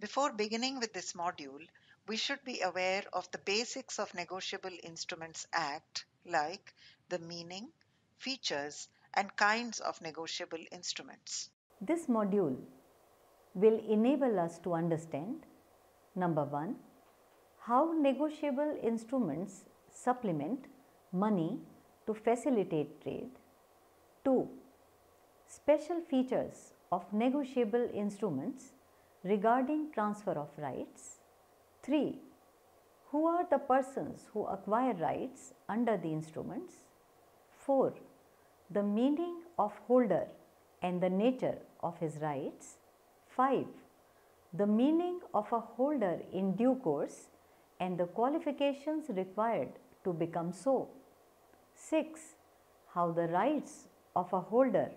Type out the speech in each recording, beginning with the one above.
Before beginning with this module, we should be aware of the basics of Negotiable Instruments Act, like the meaning, features, and kinds of negotiable instruments. This module will enable us to understand number 1, how negotiable instruments supplement money to facilitate trade. 2. Special features of negotiable instruments regarding transfer of rights. 3. Who are the persons who acquire rights under the instruments? 4. The meaning of holder and the nature of his rights. 5. The meaning of a holder in due course and the qualifications required to become so. 6. How the rights of a holder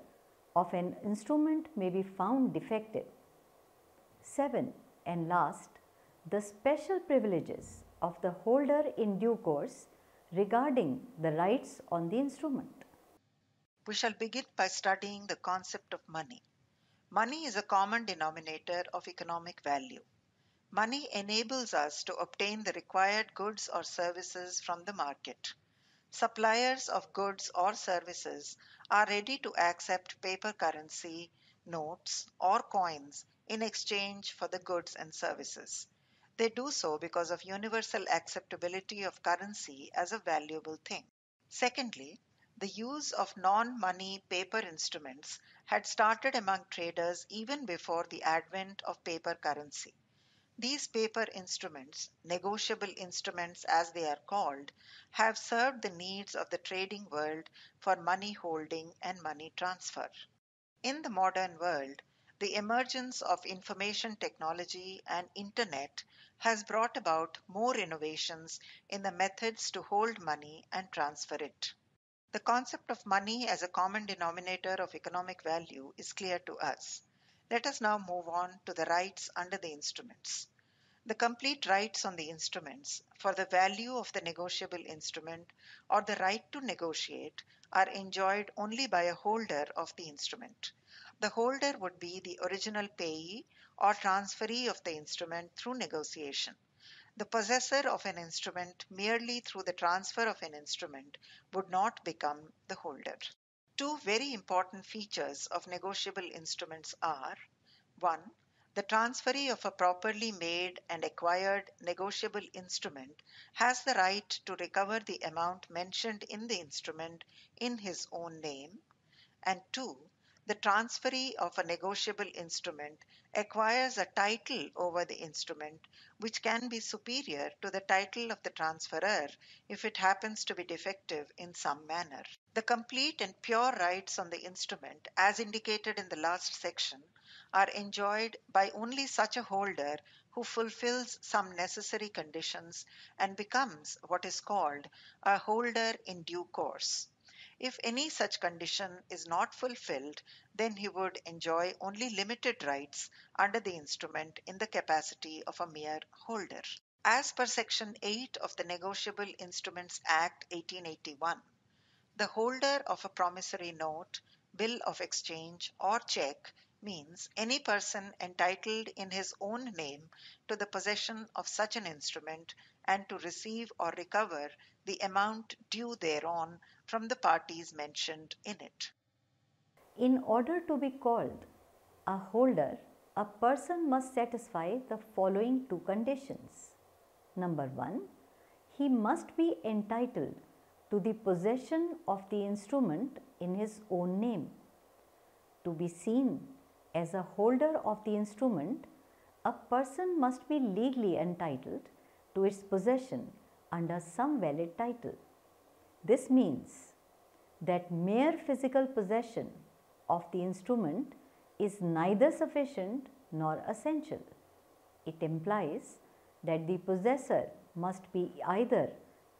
of an instrument may be found defective. 7. And last, the special privileges of the holder in due course regarding the rights on the instrument. We shall begin by studying the concept of money. Money is a common denominator of economic value. Money enables us to obtain the required goods or services from the market. Suppliers of goods or services are ready to accept paper currency, notes, or coins in exchange for the goods and services. They do so because of universal acceptability of currency as a valuable thing. Secondly, the use of non-money paper instruments had started among traders even before the advent of paper currency. These paper instruments, negotiable instruments as they are called, have served the needs of the trading world for money holding and money transfer. In the modern world, the emergence of information technology and internet has brought about more innovations in the methods to hold money and transfer it. The concept of money as a common denominator of economic value is clear to us. Let us now move on to the rights under the instruments. The complete rights on the instruments for the value of the negotiable instrument or the right to negotiate are enjoyed only by a holder of the instrument. The holder would be the original payee or transferee of the instrument through negotiation. The possessor of an instrument merely through the transfer of an instrument would not become the holder. Two very important features of negotiable instruments are: 1. The transferee of a properly made and acquired negotiable instrument has the right to recover the amount mentioned in the instrument in his own name. And 2. The transferee of a negotiable instrument acquires a title over the instrument which can be superior to the title of the transferor if it happens to be defective in some manner. The complete and pure rights on the instrument, as indicated in the last section, are enjoyed by only such a holder who fulfills some necessary conditions and becomes what is called a holder in due course. If any such condition is not fulfilled, then he would enjoy only limited rights under the instrument in the capacity of a mere holder. As per Section 8 of the Negotiable Instruments Act 1881, the holder of a promissory note, bill of exchange, or check means any person entitled in his own name to the possession of such an instrument and to receive or recover the amount due thereon from the parties mentioned in it. In order to be called a holder, a person must satisfy the following two conditions. Number 1, he must be entitled to the possession of the instrument in his own name. To be seen as a holder of the instrument, a person must be legally entitled to its possession under some valid title. This means that mere physical possession of the instrument is neither sufficient nor essential. It implies that the possessor must be either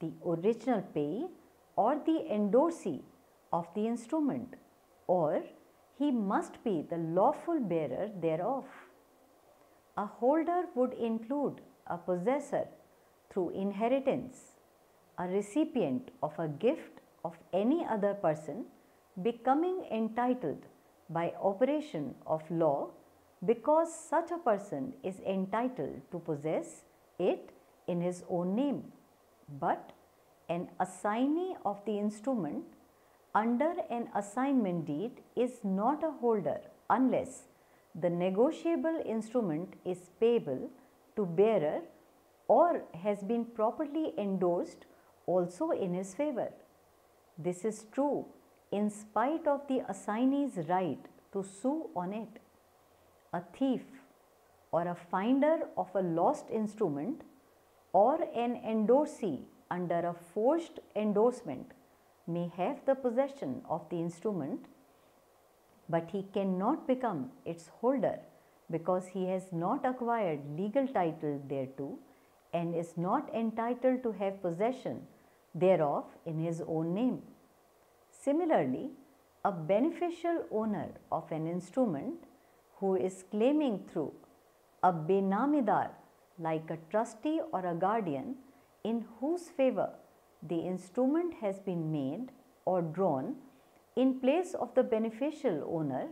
the original payee or the endorsee of the instrument, or he must be the lawful bearer thereof. A holder would include a possessor through inheritance, a recipient of a gift of any other person becoming entitled by operation of law because such a person is entitled to possess it in his own name. But an assignee of the instrument under an assignment deed is not a holder unless the negotiable instrument is payable to bearer or has been properly endorsed also in his favor. This is true in spite of the assignee's right to sue on it. A thief or a finder of a lost instrument or an endorsee under a forged endorsement may have the possession of the instrument, but he cannot become its holder because he has not acquired legal title thereto and is not entitled to have possession thereof in his own name. Similarly, a beneficial owner of an instrument who is claiming through a Benamidar, like a trustee or a guardian, in whose favor the instrument has been made or drawn in place of the beneficial owner,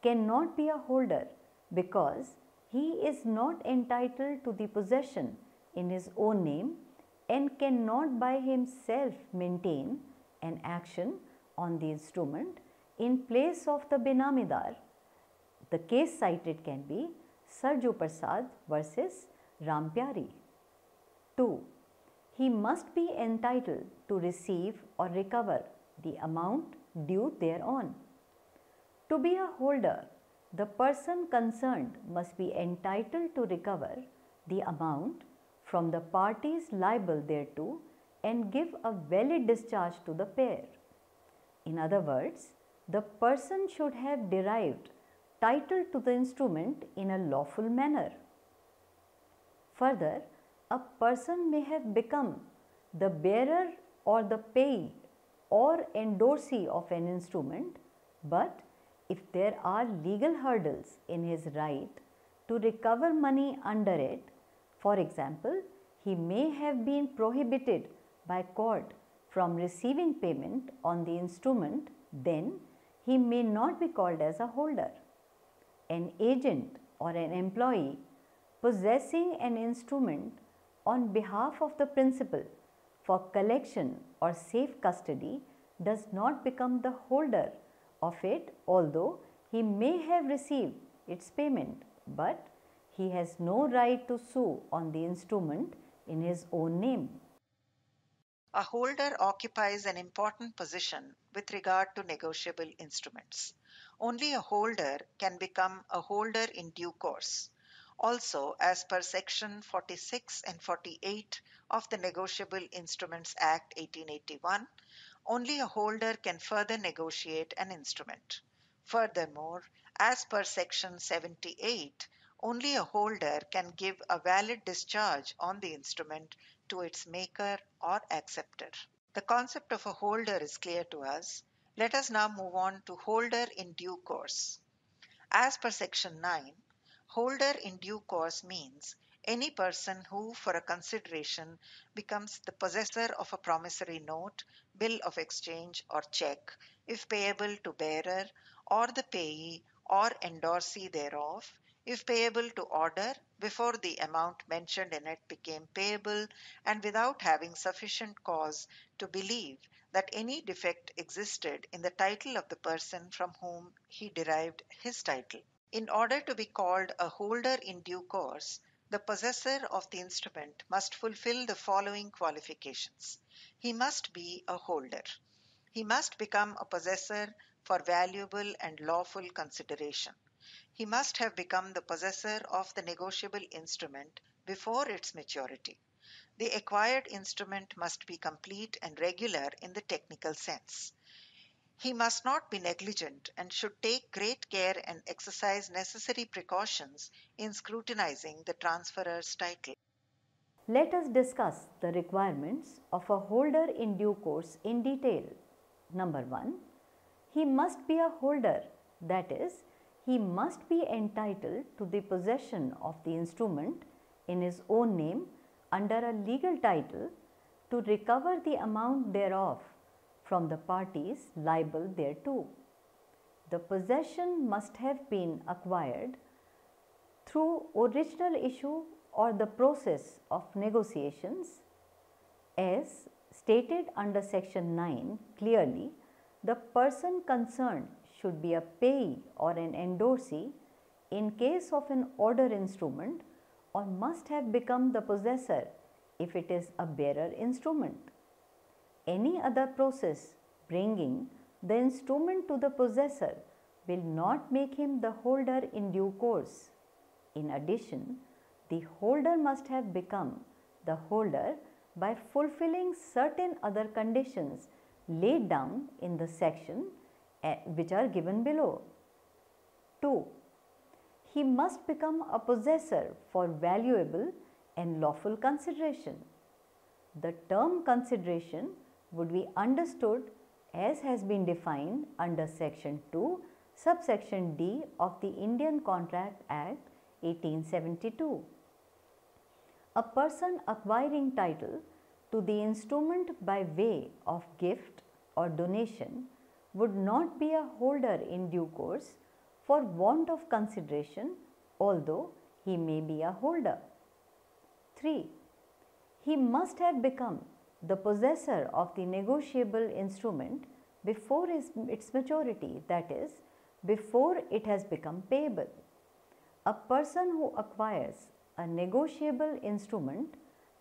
cannot be a holder because he is not entitled to the possession in his own name and cannot by himself maintain an action on the instrument in place of the Benamidar. The case cited can be Sarju Prasad versus Rampyari. 2. He must be entitled to receive or recover the amount due thereon. To be a holder, the person concerned must be entitled to recover the amount from the parties liable thereto and give a valid discharge to the pair. In other words, the person should have derived title to the instrument in a lawful manner. Further, a person may have become the bearer or the payee or endorsee of an instrument, but if there are legal hurdles in his right to recover money under it, for example, he may have been prohibited by court from receiving payment on the instrument, then he may not be called as a holder. An agent or an employee possessing an instrument on behalf of the principal for collection or safe custody does not become the holder of it, although he may have received its payment, but he has no right to sue on the instrument in his own name. A holder occupies an important position with regard to negotiable instruments. Only a holder can become a holder in due course. Also, as per section 46 and 48 of the Negotiable Instruments Act 1881, only a holder can further negotiate an instrument. Furthermore, as per section 78, only a holder can give a valid discharge on the instrument to its maker or acceptor. The concept of a holder is clear to us. Let us now move on to holder in due course. As per section 9, holder in due course means any person who, for a consideration, becomes the possessor of a promissory note, bill of exchange, or check, if payable to bearer or the payee or endorsee thereof, if payable to order, before the amount mentioned in it became payable, and without having sufficient cause to believe that any defect existed in the title of the person from whom he derived his title. In order to be called a holder in due course, the possessor of the instrument must fulfill the following qualifications. He must be a holder. He must become a possessor for valuable and lawful consideration. He must have become the possessor of the negotiable instrument before its maturity. The acquired instrument must be complete and regular in the technical sense. He must not be negligent and should take great care and exercise necessary precautions in scrutinizing the transferor's title. Let us discuss the requirements of a holder in due course in detail. Number 1. He must be a holder, that is, he must be entitled to the possession of the instrument in his own name under a legal title to recover the amount thereof from the parties liable thereto. The possession must have been acquired through original issue or the process of negotiations. As stated under section 9 clearly, the person concerned should be a payee or an endorsee in case of an order instrument, or must have become the possessor if it is a bearer instrument. Any other process bringing the instrument to the possessor will not make him the holder in due course. In addition, the holder must have become the holder by fulfilling certain other conditions laid down in the section which are given below. 2. He must become a possessor for valuable and lawful consideration. The term consideration would be understood as has been defined under section 2, subsection D of the Indian Contract Act 1872. A person acquiring title to the instrument by way of gift or donation would not be a holder in due course for want of consideration, although he may be a holder. 3. He must have become the possessor of the negotiable instrument before its maturity, that is, before it has become payable. A person who acquires a negotiable instrument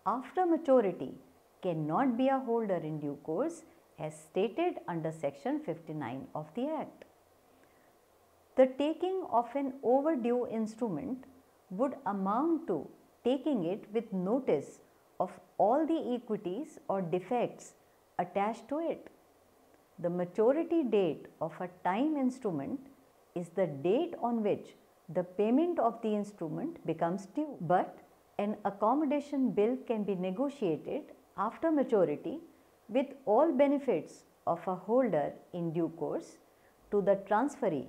after maturity cannot be a holder in due course as stated under section 59 of the Act. The taking of an overdue instrument would amount to taking it with notice of all the equities or defects attached to it. The maturity date of a time instrument is the date on which the payment of the instrument becomes due, but an accommodation bill can be negotiated after maturity with all benefits of a holder in due course to the transferee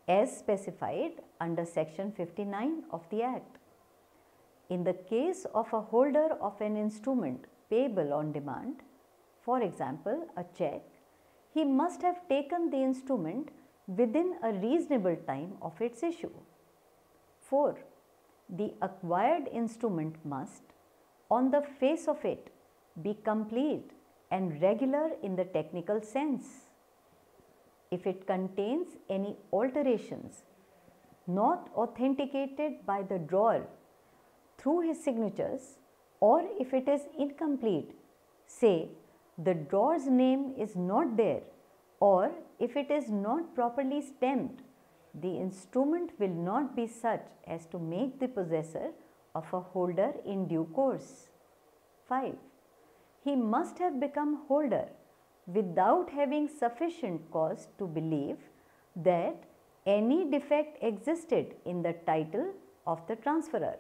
as specified under section 59 of the Act. In the case of a holder of an instrument payable on demand, for example a check, he must have taken the instrument within a reasonable time of its issue. 4. The acquired instrument must, on the face of it, be complete and regular in the technical sense. If it contains any alterations not authenticated by the drawer through his signatures, or if it is incomplete, say the drawer's name is not there, or if it is not properly stamped, the instrument will not be such as to make the possessor of a holder in due course. 5. He must have become holder without having sufficient cause to believe that any defect existed in the title of the transferor.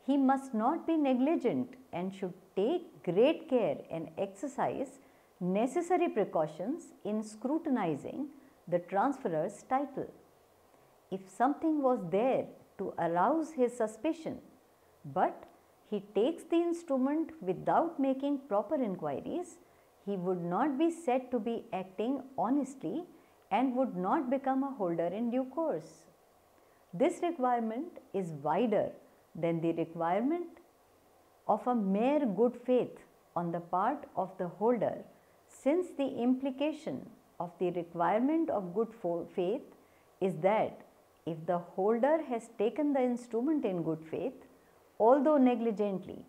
He must not be negligent and should take great care and exercise necessary precautions in scrutinizing the transferor's title. If something was there to arouse his suspicion, but he takes the instrument without making proper inquiries, he would not be said to be acting honestly and would not become a holder in due course. This requirement is wider than the requirement of a mere good faith on the part of the holder, since the implication of the requirement of good faith is that if the holder has taken the instrument in good faith, although negligently,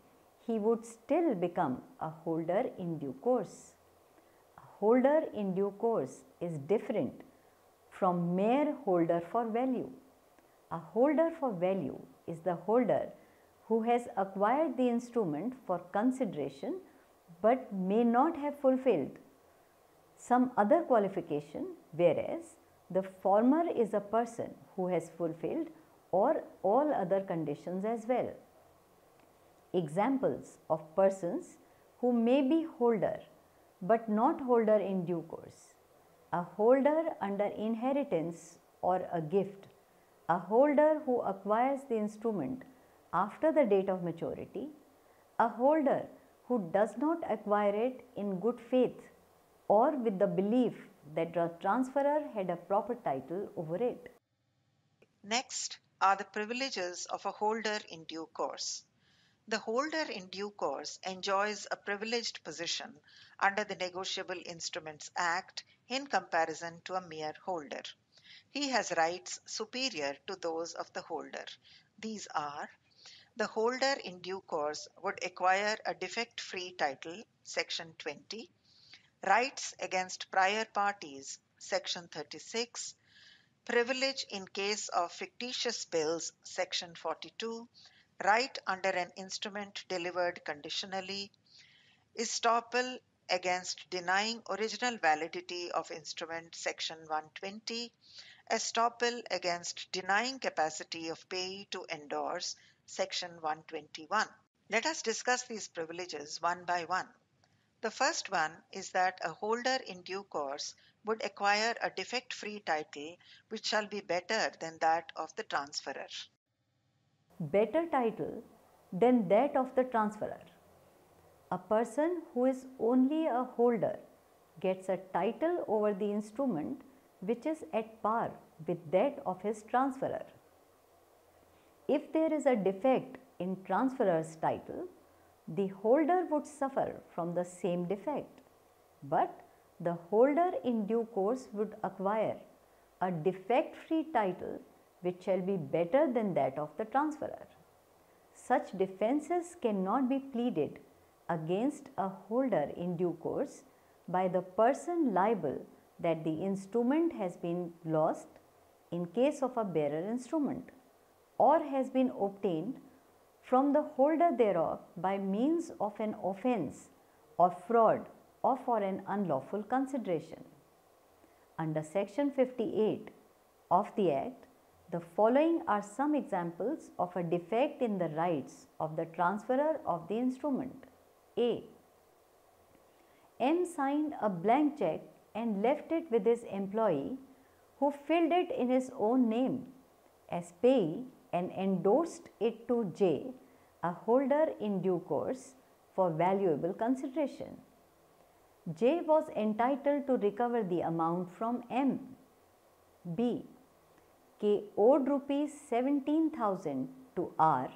he would still become a holder in due course. A holder in due course is different from mere holder for value. A holder for value is the holder who has acquired the instrument for consideration but may not have fulfilled some other qualification, whereas the former is a person who has fulfilled or all other conditions as well. Examples of persons who may be holder but not holder in due course: a holder under inheritance or a gift, a holder who acquires the instrument after the date of maturity, a holder who does not acquire it in good faith or with the belief that the transferor had a proper title over it. Next, are the privileges of a holder in due course. The holder in due course enjoys a privileged position under the Negotiable Instruments Act in comparison to a mere holder. He has rights superior to those of the holder. These are: the holder in due course would acquire a defect free title, Section 20, rights against prior parties, Section 36, privilege in case of fictitious bills, Section 42, right under an instrument delivered conditionally, Estoppel against denying original validity of instrument, Section 120, Estoppel against denying capacity of payee to endorse, Section 121. Let us discuss these privileges one by one. The first one is that a holder in due course would acquire a defect free title which shall be better than that of the transferor. Better title than that of the transferor. A person who is only a holder gets a title over the instrument which is at par with that of his transferor. If there is a defect in transferor's title, the holder would suffer from the same defect, but the holder in due course would acquire a defect-free title which shall be better than that of the transferor. Such defenses cannot be pleaded against a holder in due course by the person liable that the instrument has been lost in case of a bearer instrument, or has been obtained from the holder thereof by means of an offence or fraud or for an unlawful consideration. Under Section 58 of the Act, the following are some examples of a defect in the rights of the transferor of the instrument. A. M signed a blank check and left it with his employee, who filled it in his own name as payee and endorsed it to J, a holder in due course, for valuable consideration. J was entitled to recover the amount from M. B. K owed rupees 17,000 to R.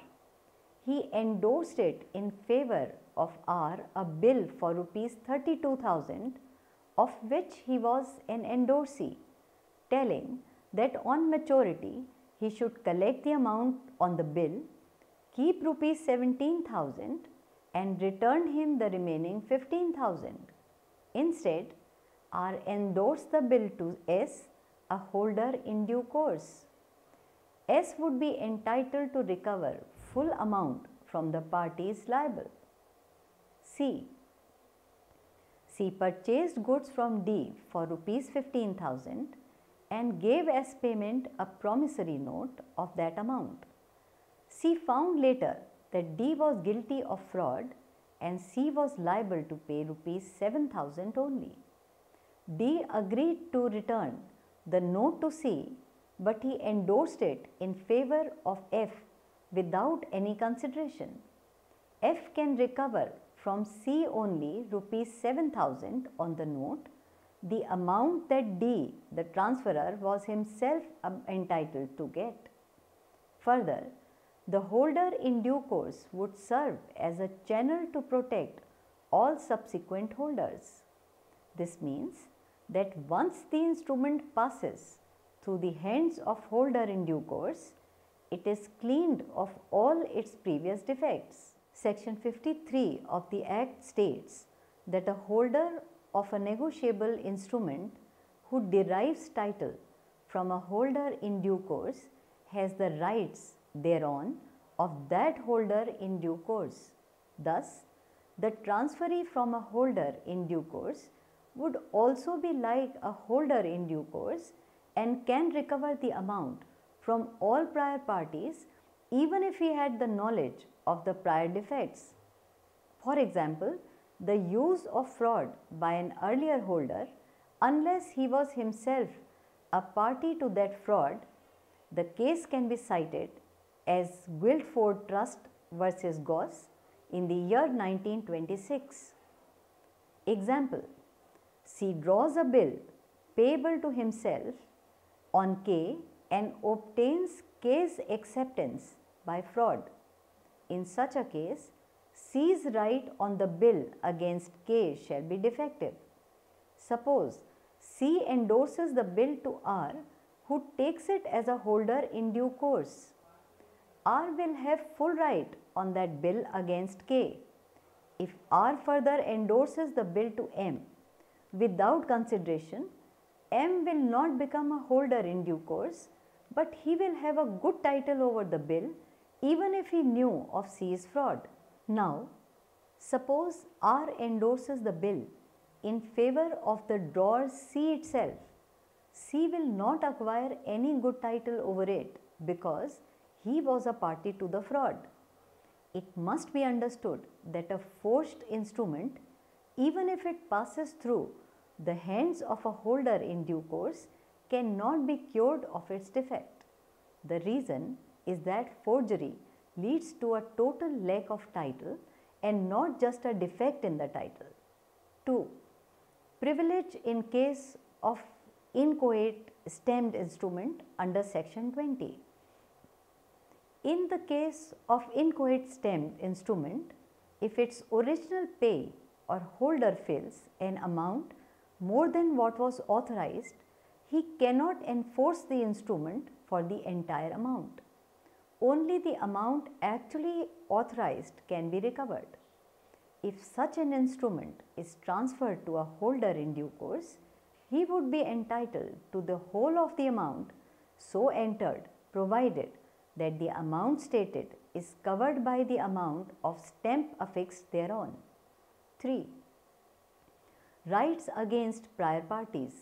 He endorsed it in favor of R a bill for rupees 32,000, of which he was an endorsee, telling that on maturity he should collect the amount on the bill, keep rupees 17,000 and return him the remaining 15,000. Instead, R endorsed the bill to S, a holder in due course. S would be entitled to recover full amount from the parties liable. C. C purchased goods from D for rupees 15,000 and gave as payment a promissory note of that amount. C found later that D was guilty of fraud and C was liable to pay rupees 7,000 only. D agreed to return the note to C, but he endorsed it in favor of F without any consideration. F can recover from C only rupees 7,000 on the note, the amount that D, the transferor, was himself entitled to get. Further, the holder in due course would serve as a channel to protect all subsequent holders. This means that once the instrument passes through the hands of holder in due course, it is cleaned of all its previous defects. Section 53 of the Act states that a holder of a negotiable instrument who derives title from a holder in due course has the rights thereon of that holder in due course. Thus, the transferee from a holder in due course would also be like a holder in due course and can recover the amount from all prior parties even if he had the knowledge of the prior defects. For example, the use of fraud by an earlier holder, unless he was himself a party to that fraud, the case can be cited as Guildford Trust versus Goss in the year 1926. Example: C draws a bill payable to himself on K and obtains K's acceptance by fraud. In such a case, C's right on the bill against K shall be defective. Suppose C endorses the bill to R, who takes it as a holder in due course. R will have full right on that bill against K. If R further endorses the bill to M without consideration, M will not become a holder in due course, but he will have a good title over the bill even if he knew of C's fraud. Now, suppose R endorses the bill in favor of the drawer C itself. C will not acquire any good title over it because he was a party to the fraud. It must be understood that a forged instrument, even if it passes through the hands of a holder in due course, cannot be cured of its defect. The reason is that forgery leads to a total lack of title and not just a defect in the title. 2. Privilege in case of inchoate stemmed instrument under section 20. In the case of inchoate stemmed instrument, if its original pay or holder fills an amount more than what was authorized, he cannot enforce the instrument for the entire amount. Only the amount actually authorized can be recovered. If such an instrument is transferred to a holder in due course, he would be entitled to the whole of the amount so entered, provided that the amount stated is covered by the amount of stamp affixed thereon. 3. Rights against prior parties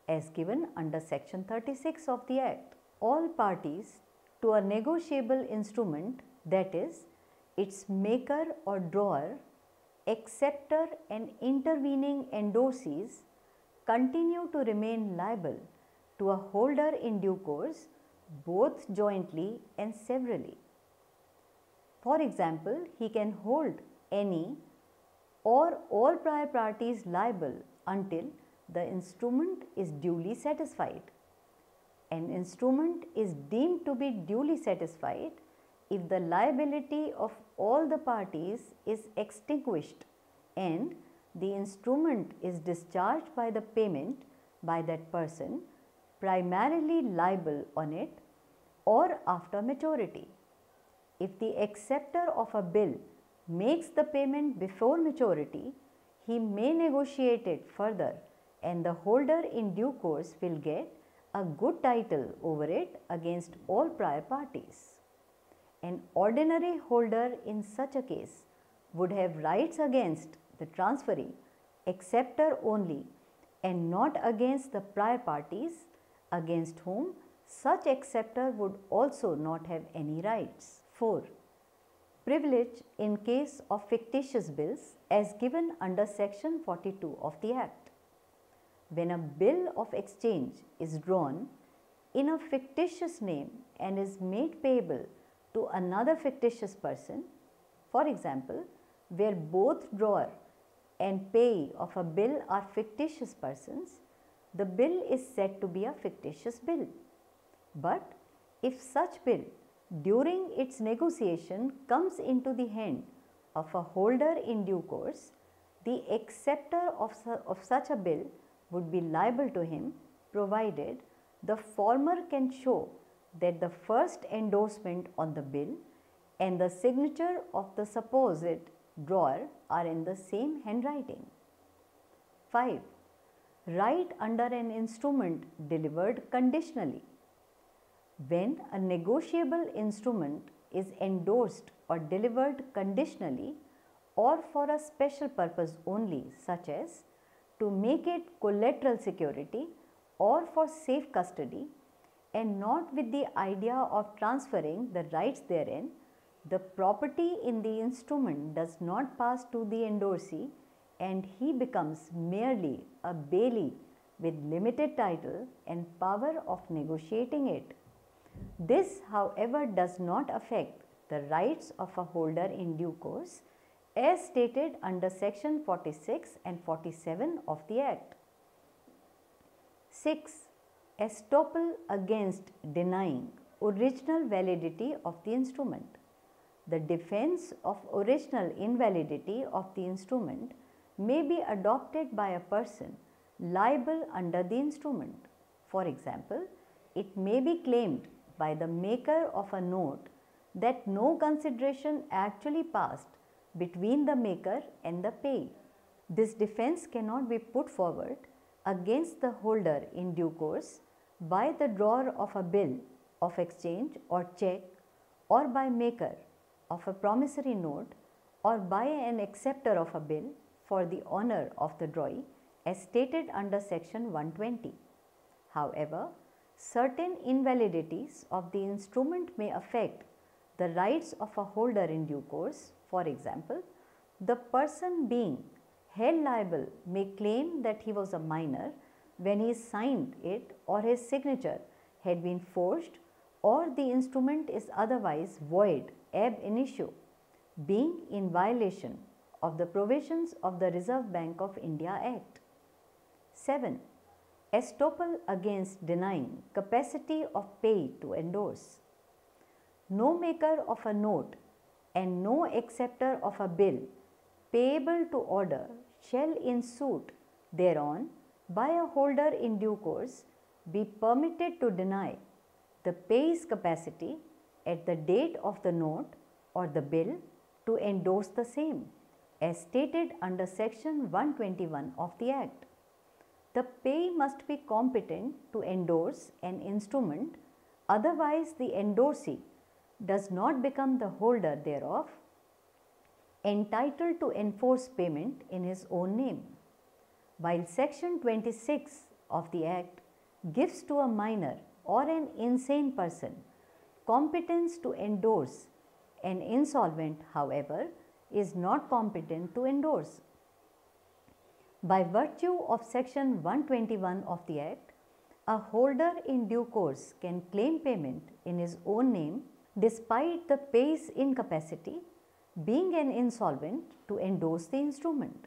as given under section 36 of the Act. All parties to a negotiable instrument, that is, its maker or drawer, acceptor and intervening endorsees, continue to remain liable to a holder in due course, both jointly and severally. For example, he can hold any or all prior parties liable until the instrument is duly satisfied. An instrument is deemed to be duly satisfied if the liability of all the parties is extinguished and the instrument is discharged by the payment by that person primarily liable on it or after maturity. If the acceptor of a bill makes the payment before maturity, he may negotiate it further and the holder in due course will get a good title over it against all prior parties. An ordinary holder in such a case would have rights against the transferee acceptor only and not against the prior parties against whom such acceptor would also not have any rights. 4. Privilege in case of fictitious bills as given under section 42 of the Act. When a bill of exchange is drawn in a fictitious name and is made payable to another fictitious person, for example, where both drawer and payee of a bill are fictitious persons, the bill is said to be a fictitious bill. But if such bill during its negotiation comes into the hand of a holder in due course, the acceptor of such a bill would be liable to him provided the former can show that the first endorsement on the bill and the signature of the supposed drawer are in the same handwriting. 5. Right under an instrument delivered conditionally. When a negotiable instrument is endorsed or delivered conditionally or for a special purpose only, such as to make it collateral security or for safe custody, and not with the idea of transferring the rights therein, the property in the instrument does not pass to the endorsee and he becomes merely a bailee with limited title and power of negotiating it. This, however, does not affect the rights of a holder in due course as stated under section 46 and 47 of the Act. 6. Estoppel against denying original validity of the instrument. The defense of original invalidity of the instrument may be adopted by a person liable under the instrument. For example, it may be claimed by the maker of a note that no consideration actually passed between the maker and the payee. This defense cannot be put forward against the holder in due course by the drawer of a bill of exchange or check, or by maker of a promissory note, or by an acceptor of a bill for the honor of the drawee as stated under section 120. However, certain invalidities of the instrument may affect the rights of a holder in due course. For example, the person being held liable may claim that he was a minor when he signed it, or his signature had been forged, or the instrument is otherwise void ab initio, being in violation of the provisions of the Reserve Bank of India Act. 7. Estoppel against denying capacity of payee to endorse. No maker of a note and no acceptor of a bill payable to order shall in suit thereon by a holder in due course be permitted to deny the payee's capacity at the date of the note or the bill to endorse the same, as stated under section 121 of the Act. The payee must be competent to endorse an instrument, otherwise the endorsee does not become the holder thereof, entitled to enforce payment in his own name. While section 26 of the Act gives to a minor or an insane person competence to endorse, an insolvent, however, is not competent to endorse. By virtue of section 121 of the Act, a holder in due course can claim payment in his own name despite the payee's incapacity, being an insolvent, to endorse the instrument.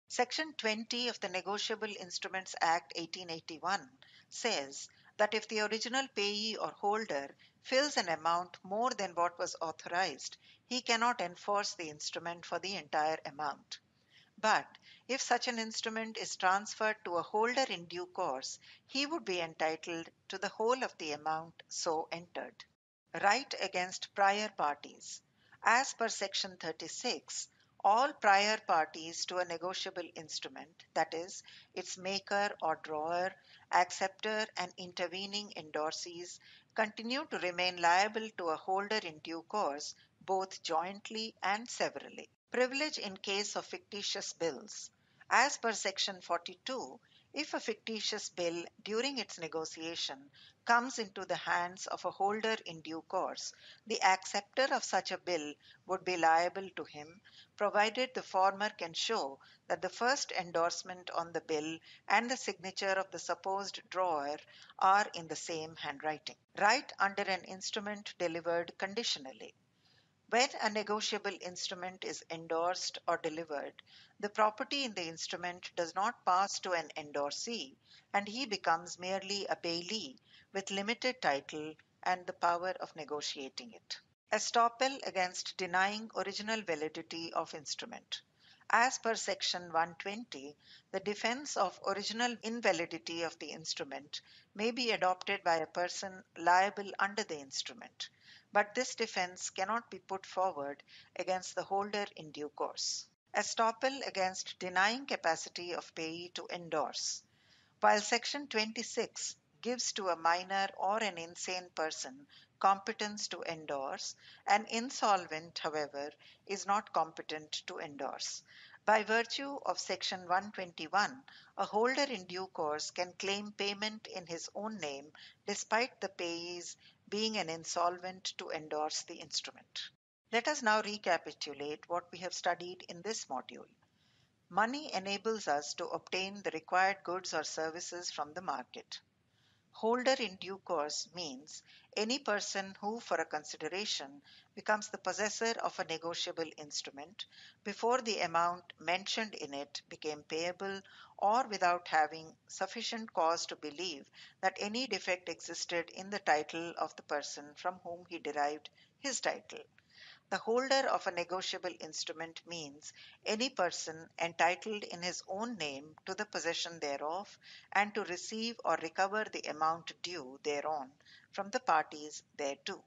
Section 20 of the Negotiable Instruments Act 1881 says that if the original payee or holder fills an amount more than what was authorized, he cannot enforce the instrument for the entire amount. But if such an instrument is transferred to a holder in due course, he would be entitled to the whole of the amount so entered. Right against prior parties. As per section 36, all prior parties to a negotiable instrument, that is, its maker or drawer, acceptor, and intervening endorsees, continue to remain liable to a holder in due course, both jointly and severally. Privilege in case of fictitious bills. As per section 42, if a fictitious bill during its negotiation comes into the hands of a holder in due course, the acceptor of such a bill would be liable to him, provided the former can show that the first endorsement on the bill and the signature of the supposed drawer are in the same handwriting. Right under an instrument delivered conditionally. When a negotiable instrument is endorsed or delivered, the property in the instrument does not pass to an endorsee, and he becomes merely a bailee with limited title and the power of negotiating it. Estoppel against denying original validity of instrument. As per section 120, the defense of original invalidity of the instrument may be adopted by a person liable under the instrument, but this defense cannot be put forward against the holder in due course. Estoppel against denying capacity of payee to endorse. While section 26 gives to a minor or an insane person competence to endorse, an insolvent, however, is not competent to endorse. By virtue of section 121, a holder in due course can claim payment in his own name despite the payee's being an insolvent to endorse the instrument. Let us now recapitulate what we have studied in this module. Money enables us to obtain the required goods or services from the market. Holder in due course means any person who, for a consideration, becomes the possessor of a negotiable instrument before the amount mentioned in it became payable or without having sufficient cause to believe that any defect existed in the title of the person from whom he derived his title. The holder of a negotiable instrument means any person entitled in his own name to the possession thereof and to receive or recover the amount due thereon from the parties thereto.